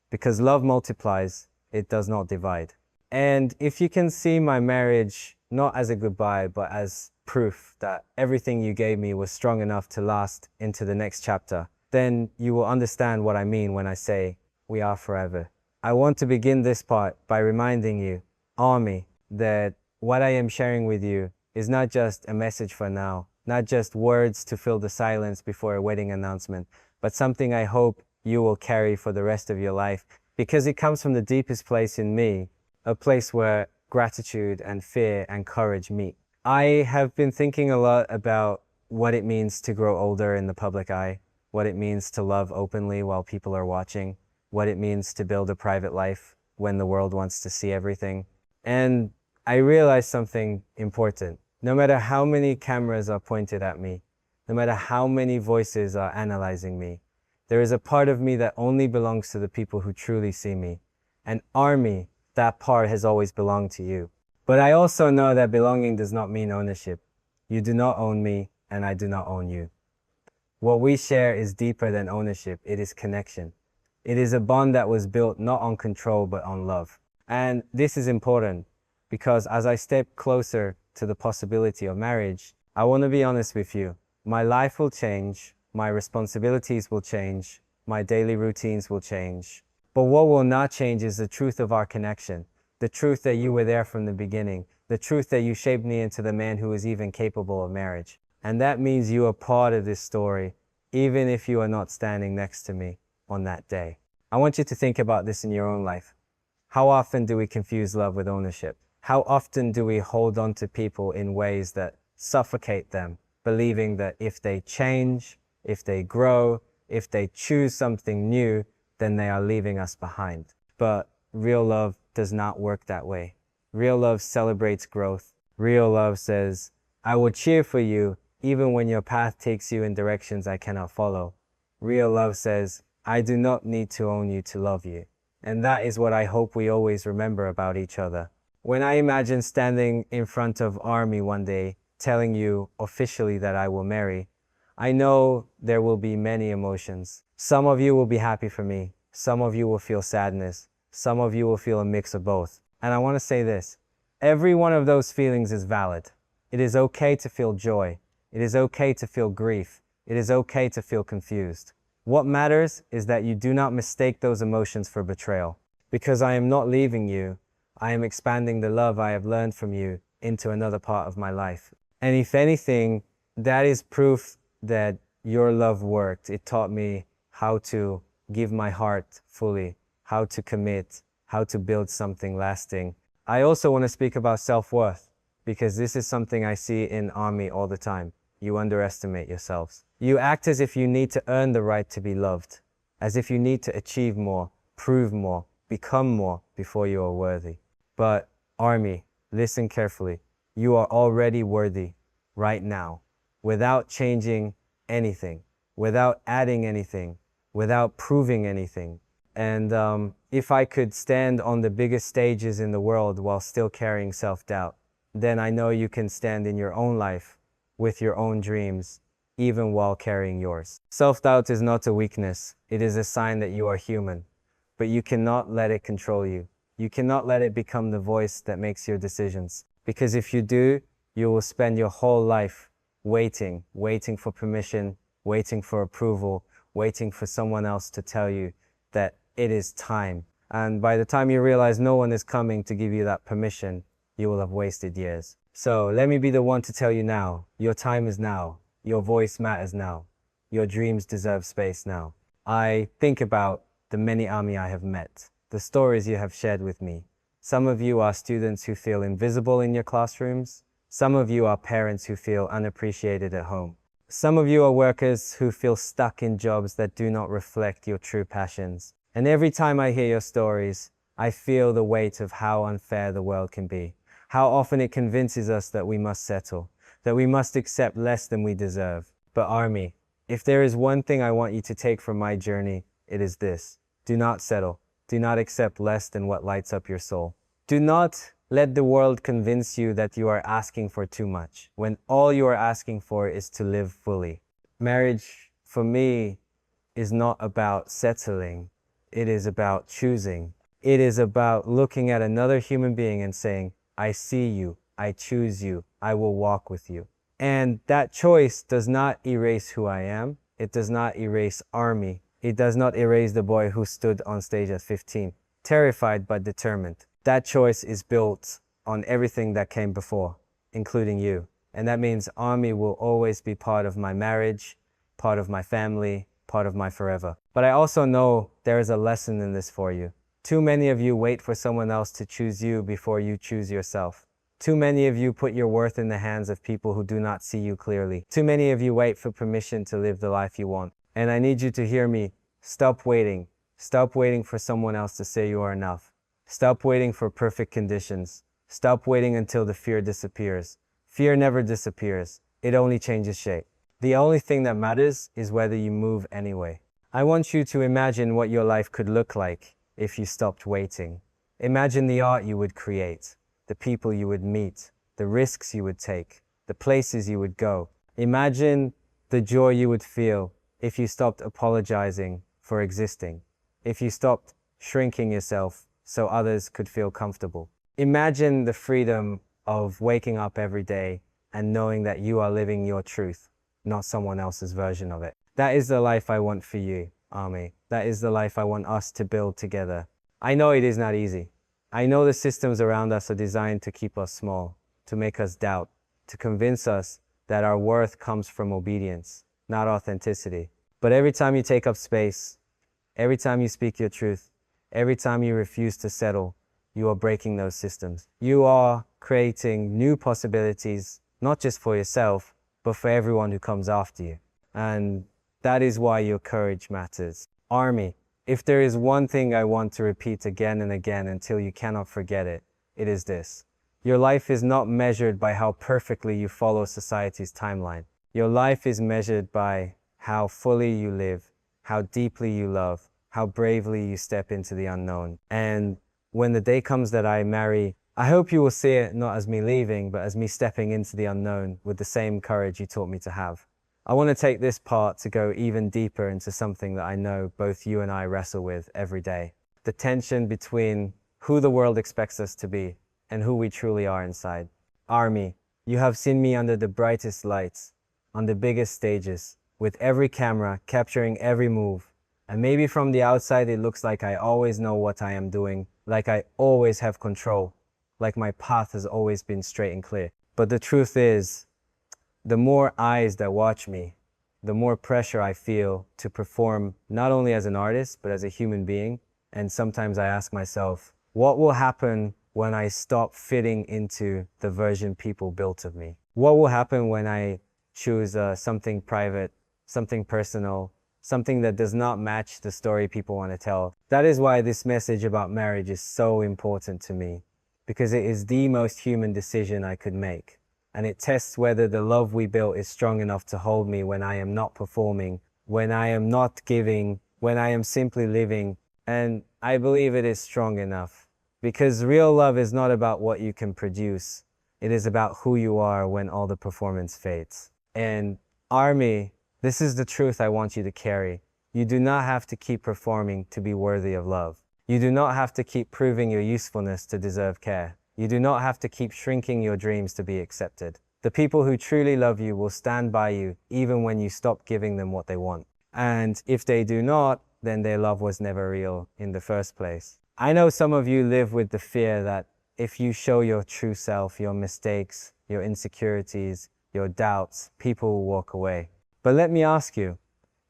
Because love multiplies, it does not divide. And if you can see my marriage not as a goodbye, but as proof that everything you gave me was strong enough to last into the next chapter, then you will understand what I mean when I say we are forever. I want to begin this part by reminding you, ARMY, that what I am sharing with you is not just a message for now, not just words to fill the silence before a wedding announcement, but something I hope you will carry for the rest of your life, because it comes from the deepest place in me, a place where gratitude and fear and courage meet. I have been thinking a lot about what it means to grow older in the public eye, what it means to love openly while people are watching, what it means to build a private life when the world wants to see everything. And I realized something important. No matter how many cameras are pointed at me, no matter how many voices are analyzing me, there is a part of me that only belongs to the people who truly see me. And ARMY, that part has always belonged to you. But I also know that belonging does not mean ownership. You do not own me, and I do not own you. What we share is deeper than ownership. It is connection. It is a bond that was built not on control, but on love. And this is important because as I step closer to the possibility of marriage, I want to be honest with you. My life will change. My responsibilities will change. My daily routines will change. But what will not change is the truth of our connection. The truth that you were there from the beginning. The truth that you shaped me into the man who is even capable of marriage. And that means you are part of this story, even if you are not standing next to me on that day. I want you to think about this in your own life. How often do we confuse love with ownership? How often do we hold on to people in ways that suffocate them, believing that if they change, if they grow, if they choose something new, then they are leaving us behind? But real love does not work that way. Real love celebrates growth. Real love says, I will cheer for you even when your path takes you in directions I cannot follow. Real love says, I do not need to own you to love you. And that is what I hope we always remember about each other. When I imagine standing in front of ARMY one day, telling you officially that I will marry, I know there will be many emotions. Some of you will be happy for me. Some of you will feel sadness. Some of you will feel a mix of both. And I want to say this. Every one of those feelings is valid. It is okay to feel joy. It is okay to feel grief. It is okay to feel confused. What matters is that you do not mistake those emotions for betrayal. Because I am not leaving you, I am expanding the love I have learned from you into another part of my life. And if anything, that is proof that your love worked. It taught me how to give my heart fully, how to commit, how to build something lasting. I also want to speak about self-worth, because this is something I see in ARMY all the time. You underestimate yourselves. You act as if you need to earn the right to be loved, as if you need to achieve more, prove more, become more before you are worthy. But ARMY, listen carefully. You are already worthy right now, without changing anything, without adding anything, without proving anything. And if I could stand on the biggest stages in the world while still carrying self-doubt, then I know you can stand in your own life with your own dreams, even while carrying yours. Self-doubt is not a weakness. It is a sign that you are human, but you cannot let it control you. You cannot let it become the voice that makes your decisions. Because if you do, you will spend your whole life waiting for permission, waiting for approval, waiting for someone else to tell you that It is time. And by the time you realize no one is coming to give you that permission, you will have wasted years. So let me be the one to tell you now, your time is now. Your voice matters now. Your dreams deserve space now. I think about the many army I have met, the stories you have shared with me. Some of you are students who feel invisible in your classrooms. Some of you are parents who feel unappreciated at home. Some of you are workers who feel stuck in jobs that do not reflect your true passions. And every time I hear your stories, I feel the weight of how unfair the world can be. How often it convinces us that we must settle, that we must accept less than we deserve. But Army, if there is one thing I want you to take from my journey, it is this. Do not settle. Do not accept less than what lights up your soul. Do not let the world convince you that you are asking for too much, when all you are asking for is to live fully. Marriage, for me, is not about settling. It is about choosing. It is about looking at another human being and saying, I see you, I choose you, I will walk with you. And that choice does not erase who I am. It does not erase Army. It does not erase the boy who stood on stage at 15, terrified but determined. That choice is built on everything that came before, including you. And that means Army will always be part of my marriage, part of my family, part of my forever. But I also know there is a lesson in this for you. Too many of you wait for someone else to choose you before you choose yourself. Too many of you put your worth in the hands of people who do not see you clearly. Too many of you wait for permission to live the life you want. And I need you to hear me. Stop waiting. Stop waiting for someone else to say you are enough. Stop waiting for perfect conditions. Stop waiting until the fear disappears. Fear never disappears. It only changes shape. The only thing that matters is whether you move anyway. I want you to imagine what your life could look like if you stopped waiting. Imagine the art you would create, the people you would meet, the risks you would take, the places you would go. Imagine the joy you would feel if you stopped apologizing for existing, if you stopped shrinking yourself so others could feel comfortable. Imagine the freedom of waking up every day and knowing that you are living your truth, not someone else's version of it. That is the life I want for you, Army. That is the life I want us to build together. I know it is not easy. I know the systems around us are designed to keep us small, to make us doubt, to convince us that our worth comes from obedience, not authenticity. But every time you take up space, every time you speak your truth, every time you refuse to settle, you are breaking those systems. You are creating new possibilities, not just for yourself, but for everyone who comes after you. And that is why your courage matters. Army, if there is one thing I want to repeat again and again until you cannot forget it, it is this. Your life is not measured by how perfectly you follow society's timeline. Your life is measured by how fully you live, how deeply you love, how bravely you step into the unknown. And when the day comes that I marry, I hope you will see it not as me leaving, but as me stepping into the unknown with the same courage you taught me to have. I want to take this part to go even deeper into something that I know both you and I wrestle with every day. The tension between who the world expects us to be and who we truly are inside. Army, you have seen me under the brightest lights, on the biggest stages, with every camera capturing every move. And maybe from the outside it looks like I always know what I am doing, like I always have control, like my path has always been straight and clear. But the truth is, the more eyes that watch me, the more pressure I feel to perform not only as an artist, but as a human being. And sometimes I ask myself, what will happen when I stop fitting into the version people built of me? What will happen when I choose something private, something personal, something that does not match the story people want to tell? That is why this message about marriage is so important to me, because it is the most human decision I could make. And it tests whether the love we built is strong enough to hold me when I am not performing, when I am not giving, when I am simply living. And I believe it is strong enough, because real love is not about what you can produce. It is about who you are when all the performance fades. And Army, this is the truth I want you to carry. You do not have to keep performing to be worthy of love. You do not have to keep proving your usefulness to deserve care. You do not have to keep shrinking your dreams to be accepted. The people who truly love you will stand by you even when you stop giving them what they want. And if they do not, then their love was never real in the first place. I know some of you live with the fear that if you show your true self, your mistakes, your insecurities, your doubts, people will walk away. But let me ask you,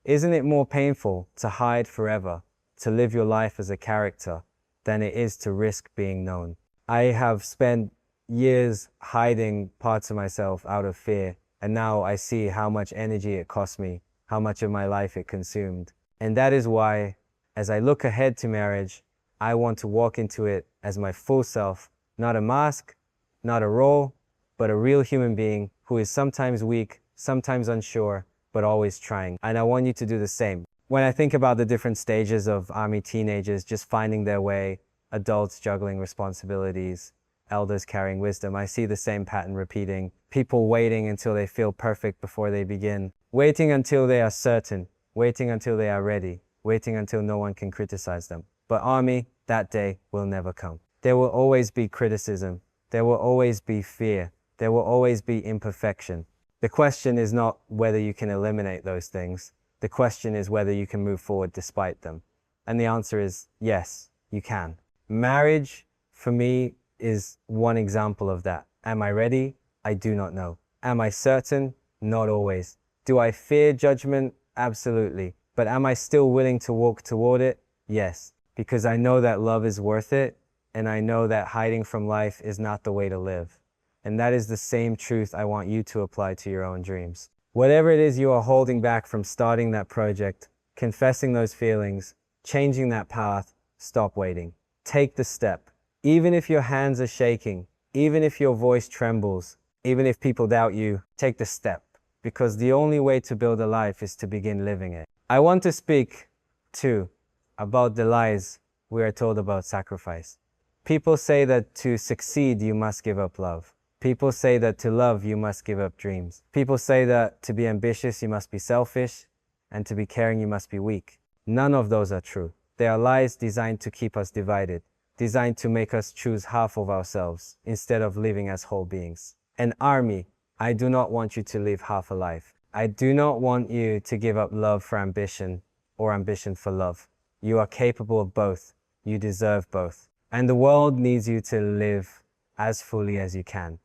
isn't it more painful to hide forever, to live your life as a character, than it is to risk being known? I have spent years hiding parts of myself out of fear, and now I see how much energy it cost me, how much of my life it consumed. And that is why, as I look ahead to marriage, I want to walk into it as my full self, not a mask, not a role, but a real human being who is sometimes weak, sometimes unsure, but always trying. And I want you to do the same. When I think about the different stages of army teenagers just finding their way, adults juggling responsibilities, elders carrying wisdom, I see the same pattern repeating. People waiting until they feel perfect before they begin, waiting until they are certain, waiting until they are ready, waiting until no one can criticize them. But army, that day will never come. There will always be criticism. There will always be fear. There will always be imperfection. The question is not whether you can eliminate those things. The question is whether you can move forward despite them. And the answer is yes, you can. Marriage, for me, is one example of that. Am I ready? I do not know. Am I certain? Not always. Do I fear judgment? Absolutely. But am I still willing to walk toward it? Yes. Because I know that love is worth it, and I know that hiding from life is not the way to live. And that is the same truth I want you to apply to your own dreams. Whatever it is you are holding back from starting that project, confessing those feelings, changing that path, stop waiting. Take the step. Even if your hands are shaking, even if your voice trembles, even if people doubt you, take the step. Because the only way to build a life is to begin living it. I want to speak, too, about the lies we are told about sacrifice. People say that to succeed, you must give up love. People say that to love, you must give up dreams. People say that to be ambitious, you must be selfish, and to be caring, you must be weak. None of those are true. They are lies designed to keep us divided, designed to make us choose half of ourselves instead of living as whole beings. An army, I do not want you to live half a life. I do not want you to give up love for ambition or ambition for love. You are capable of both. You deserve both. And the world needs you to live as fully as you can,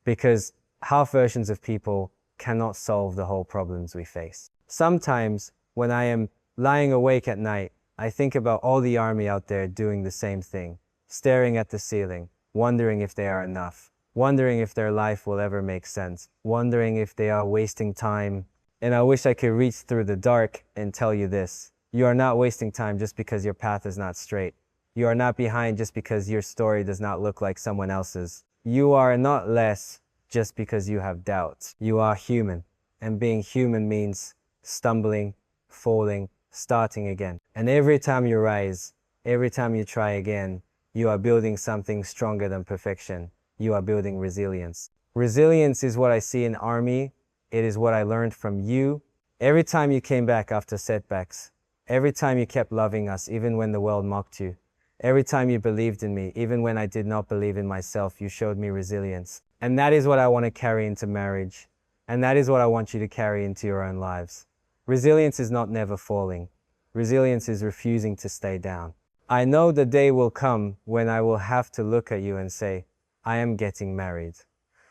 because half versions of people cannot solve the whole problems we face. Sometimes when I am lying awake at night, I think about all the army out there doing the same thing, staring at the ceiling, wondering if they are enough, wondering if their life will ever make sense, wondering if they are wasting time. And I wish I could reach through the dark and tell you this: you are not wasting time just because your path is not straight. You are not behind just because your story does not look like someone else's. You are not less just because you have doubts. You are human, and being human means stumbling, falling, starting again. And every time you rise, every time you try again, you are building something stronger than perfection. You are building resilience. Resilience is what I see in army. It is what I learned from you. Every time you came back after setbacks, every time you kept loving us, even when the world mocked you, every time you believed in me, even when I did not believe in myself, you showed me resilience. And that is what I want to carry into marriage. And that is what I want you to carry into your own lives. Resilience is not never falling. Resilience is refusing to stay down. I know the day will come when I will have to look at you and say, I am getting married.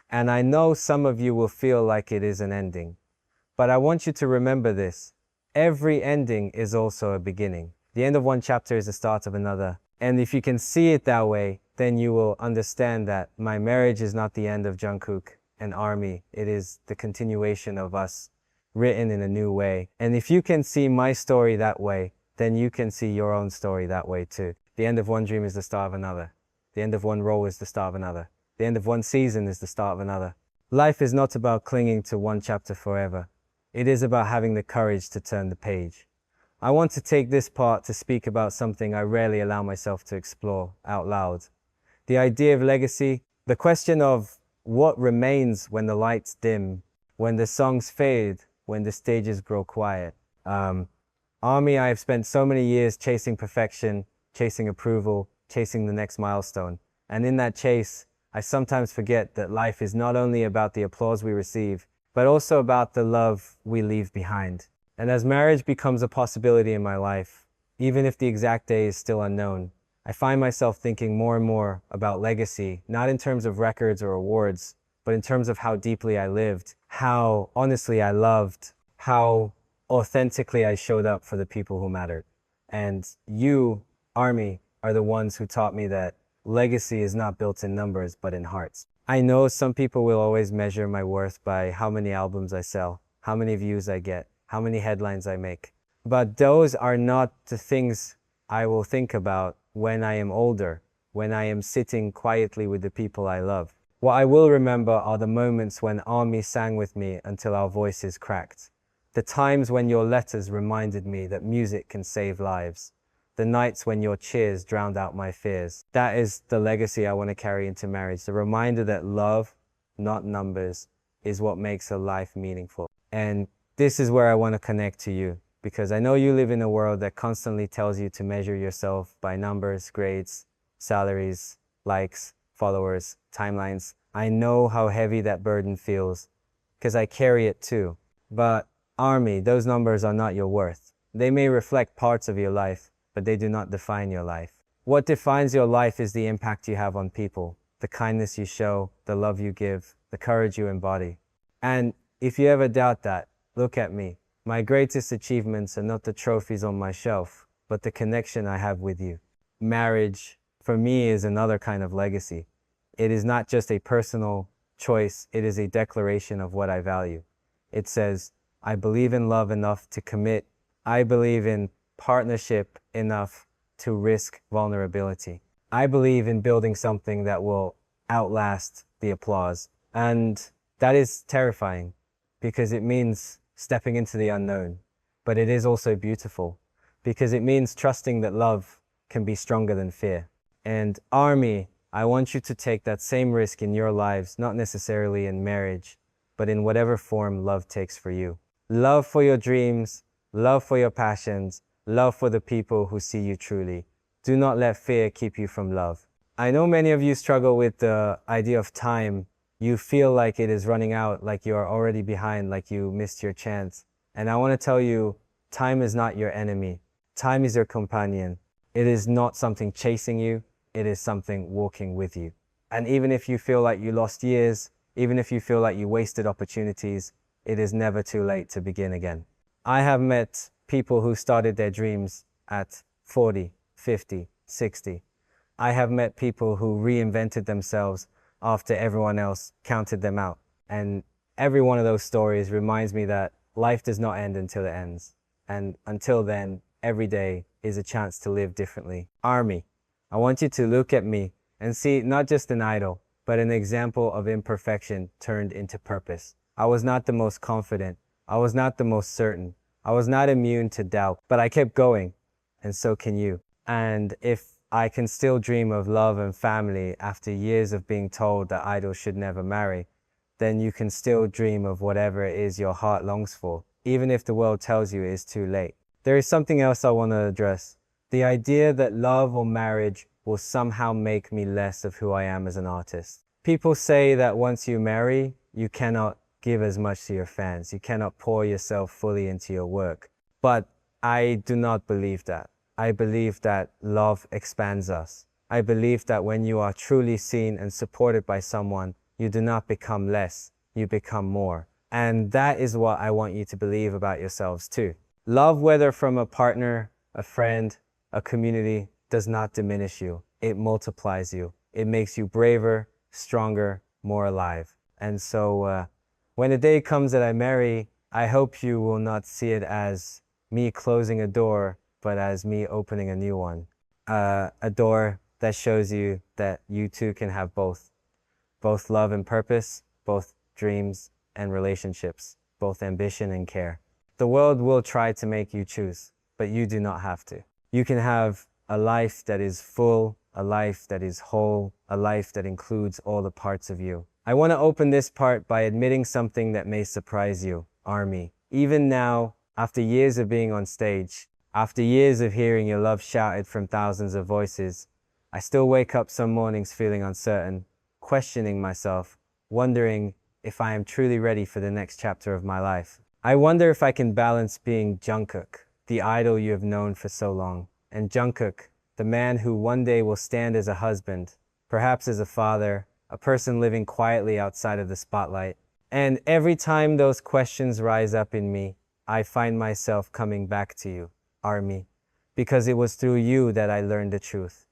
And I know some of you will feel like it is an ending. But I want you to remember this: every ending is also a beginning. The end of one chapter is the start of another. And if you can see it that way, then you will understand that my marriage is not the end of Jungkook and army. It is the continuation of us, written in a new way. And if you can see my story that way, then you can see your own story that way too. The end of one dream is the start of another. The end of one role is the start of another. The end of one season is the start of another. Life is not about clinging to one chapter forever. It is about having the courage to turn the page. I want to take this part to speak about something I rarely allow myself to explore out loud. The idea of legacy, the question of what remains when the lights dim, when the songs fade, when the stages grow quiet. Army, I have spent so many years chasing perfection, chasing approval, chasing the next milestone. And in that chase, I sometimes forget that life is not only about the applause we receive, but also about the love we leave behind. And as marriage becomes a possibility in my life, even if the exact day is still unknown. I find myself thinking more and more about legacy, not in terms of records or awards, but in terms of how deeply I lived, how honestly I loved, how authentically I showed up for the people who mattered. And you, Army, are the ones who taught me that legacy is not built in numbers, but in hearts. I know some people will always measure my worth by how many albums I sell, how many views I get, how many headlines I make. But those are not the things I will think about when I am older, when I am sitting quietly with the people I love. What I will remember are the moments when Army sang with me until our voices cracked. The times when your letters reminded me that music can save lives. The nights when your cheers drowned out my fears. That is the legacy I want to carry into marriage. The reminder that love, not numbers, is what makes a life meaningful. And this is where I want to connect to you, because I know you live in a world that constantly tells you to measure yourself by numbers, grades, salaries, likes, followers, timelines. I know how heavy that burden feels, because I carry it too. But Army, those numbers are not your worth. They may reflect parts of your life, but they do not define your life. What defines your life is the impact you have on people, the kindness you show, the love you give, the courage you embody. And if you ever doubt that, look at me. My greatest achievements are not the trophies on my shelf, but the connection I have with you. Marriage, for me, is another kind of legacy. It is not just a personal choice, it is a declaration of what I value. It says, I believe in love enough to commit. I believe in partnership enough to risk vulnerability. I believe in building something that will outlast the applause. And that is terrifying because it means stepping into the unknown. But it is also beautiful because it means trusting that love can be stronger than fear. And Army, I want you to take that same risk in your lives, not necessarily in marriage, but in whatever form love takes for you. Love for your dreams, love for your passions, love for the people who see you truly. Do not let fear keep you from love. I know many of you struggle with the idea of time. You feel like it is running out, like you are already behind, like you missed your chance. And I want to tell you, time is not your enemy. Time is your companion. It is not something chasing you. It is something walking with you. And even if you feel like you lost years, even if you feel like you wasted opportunities, it is never too late to begin again. I have met people who started their dreams at 40, 50, 60. I have met people who reinvented themselves after everyone else counted them out. And every one of those stories reminds me that life does not end until it ends. And until then, every day is a chance to live differently. Army, I want you to look at me and see not just an idol, but an example of imperfection turned into purpose. I was not the most confident. I was not the most certain. I was not immune to doubt, but I kept going, and so can you. And if I can still dream of love and family after years of being told that idols should never marry, then you can still dream of whatever it is your heart longs for, even if the world tells you it is too late. There is something else I want to address. The idea that love or marriage will somehow make me less of who I am as an artist. People say that once you marry, you cannot give as much to your fans. You cannot pour yourself fully into your work. But I do not believe that. I believe that love expands us. I believe that when you are truly seen and supported by someone, you do not become less, you become more. And that is what I want you to believe about yourselves too. Love, whether from a partner, a friend, a community, does not diminish you. It multiplies you. It makes you braver, stronger, more alive. And so when the day comes that I marry, I hope you will not see it as me closing a door, but as me opening a new one. A door that shows you that you too can have both love and purpose, both dreams and relationships, both ambition and care. The world will try to make you choose, but you do not have to. You can have a life that is full, a life that is whole, a life that includes all the parts of you. I want to open this part by admitting something that may surprise you, Army. Even now, after years of being on stage, after years of hearing your love shouted from thousands of voices, I still wake up some mornings feeling uncertain, questioning myself, wondering if I am truly ready for the next chapter of my life. I wonder if I can balance being Jungkook, the idol you have known for so long. And Jungkook, the man who one day will stand as a husband, perhaps as a father, a person living quietly outside of the spotlight. And every time those questions rise up in me, I find myself coming back to you, Army, because it was through you that I learned the truth.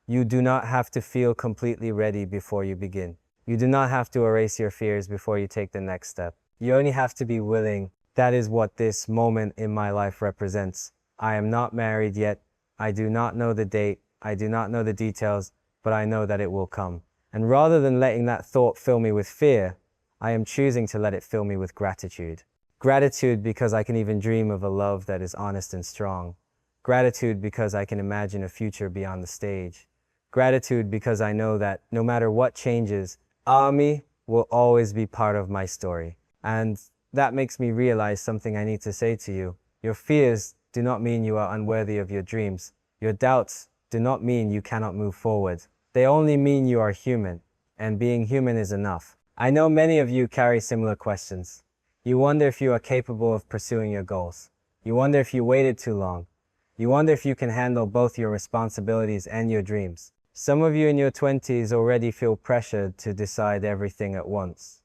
You do not have to feel completely ready before you begin. You do not have to erase your fears before you take the next step. You only have to be willing. That is what this moment in my life represents. I am not married yet. I do not know the date. I do not know the details, but I know that it will come. And rather than letting that thought fill me with fear, I am choosing to let it fill me with gratitude. Gratitude because I can even dream of a love that is honest and strong. Gratitude because I can imagine a future beyond the stage. Gratitude because I know that no matter what changes, Ami will always be part of my story. And that makes me realize something I need to say to you. Your fears do not mean you are unworthy of your dreams. Your doubts do not mean you cannot move forward. They only mean you are human, and being human is enough. I know many of you carry similar questions. You wonder if you are capable of pursuing your goals. You wonder if you waited too long. You wonder if you can handle both your responsibilities and your dreams. Some of you in your 20s already feel pressured to decide everything at once.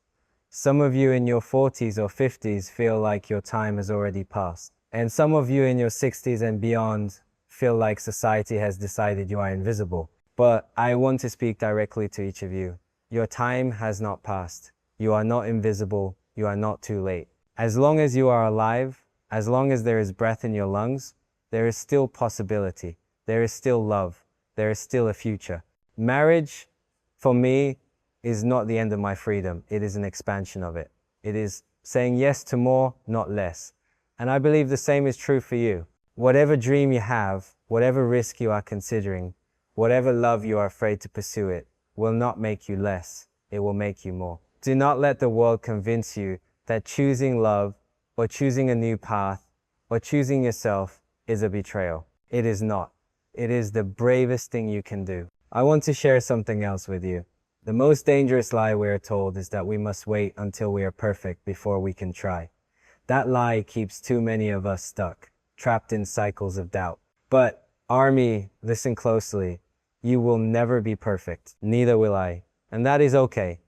Some of you in your 40s or 50s feel like your time has already passed. And some of you in your 60s and beyond feel like society has decided you are invisible. But I want to speak directly to each of you. Your time has not passed. You are not invisible. You are not too late. As long as you are alive, as long as there is breath in your lungs, there is still possibility. There is still love. There is still a future. Marriage, for me, is not the end of my freedom. It is an expansion of it. It is saying yes to more, not less. And I believe the same is true for you. Whatever dream you have, whatever risk you are considering, whatever love you are afraid to pursue it, will not make you less. It will make you more. Do not let the world convince you that choosing love or choosing a new path or choosing yourself is a betrayal. It is not. It is the bravest thing you can do. I want to share something else with you. The most dangerous lie we are told is that we must wait until we are perfect before we can try. That lie keeps too many of us stuck, trapped in cycles of doubt. But, Army, listen closely. You will never be perfect. Neither will I. And that is okay.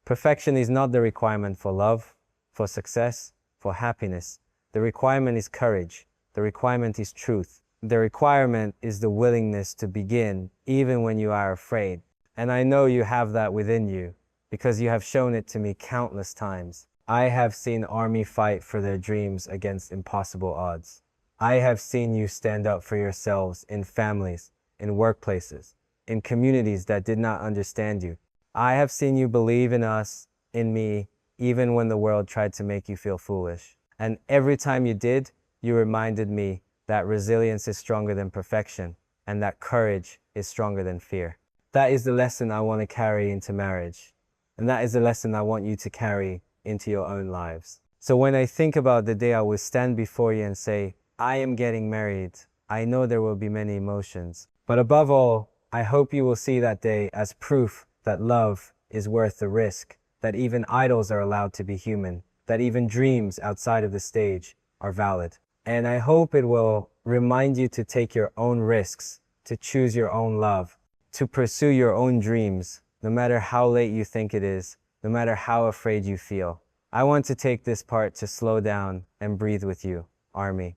Perfection is not the requirement for love, for success, for happiness. The requirement is courage. The requirement is truth. The requirement is the willingness to begin even when you are afraid. And I know you have that within you because you have shown it to me countless times. I have seen Army fight for their dreams against impossible odds. I have seen you stand up for yourselves in families, in workplaces, in communities that did not understand you. I have seen you believe in us, in me, even when the world tried to make you feel foolish. And every time you did, you reminded me that resilience is stronger than perfection and that courage is stronger than fear. That is the lesson I want to carry into marriage. And that is the lesson I want you to carry into your own lives. So when I think about the day I will stand before you and say, I am getting married, I know there will be many emotions. But above all, I hope you will see that day as proof that love is worth the risk, that even idols are allowed to be human, that even dreams outside of the stage are valid. And I hope it will remind you to take your own risks, to choose your own love, to pursue your own dreams, no matter how late you think it is, no matter how afraid you feel. I want to take this part to slow down and breathe with you, Army.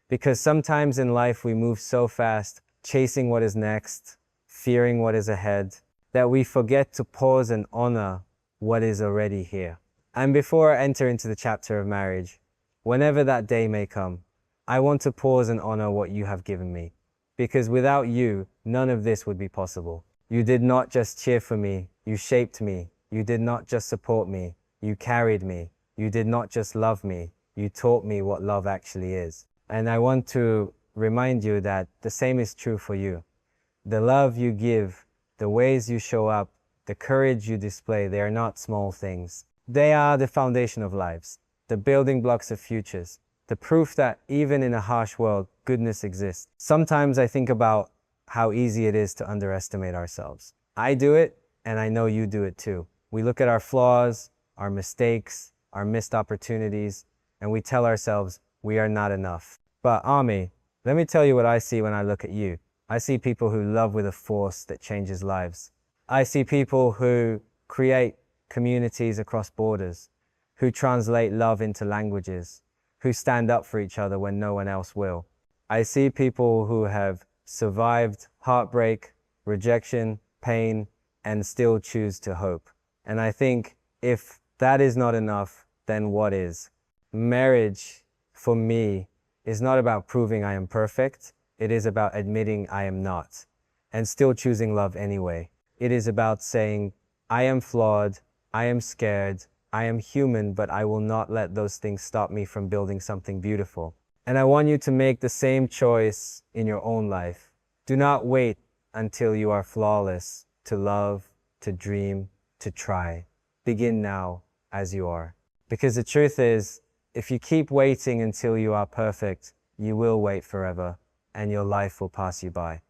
Because sometimes in life we move so fast, chasing what is next, fearing what is ahead, that we forget to pause and honor what is already here. And before I enter into the chapter of marriage, whenever that day may come, I want to pause and honor what you have given me. Because without you, none of this would be possible. You did not just cheer for me, you shaped me. You did not just support me, you carried me. You did not just love me, you taught me what love actually is. And I want to remind you that the same is true for you. The love you give, the ways you show up, the courage you display, they are not small things. They are the foundation of lives, the building blocks of futures, the proof that even in a harsh world, goodness exists. Sometimes I think about how easy it is to underestimate ourselves. I do it, and I know you do it too. We look at our flaws, our mistakes, our missed opportunities, and we tell ourselves we are not enough. But Ami, Let me tell you what I see when I look at you. I see people who love with a force that changes lives. I see people who create communities across borders, who translate love into languages, who stand up for each other when no one else will. I see people who have survived heartbreak, rejection, pain, and still choose to hope. And I think if that is not enough, then what is? Marriage, for me, is not about proving I am perfect. It is about admitting I am not, and still choosing love anyway. It is about saying, I am flawed, I am scared, I am human, but I will not let those things stop me from building something beautiful. And I want you to make the same choice in your own life. Do not wait until you are flawless to love, to dream, to try. Begin now as you are. Because the truth is, if you keep waiting until you are perfect, you will wait forever, and your life will pass you by.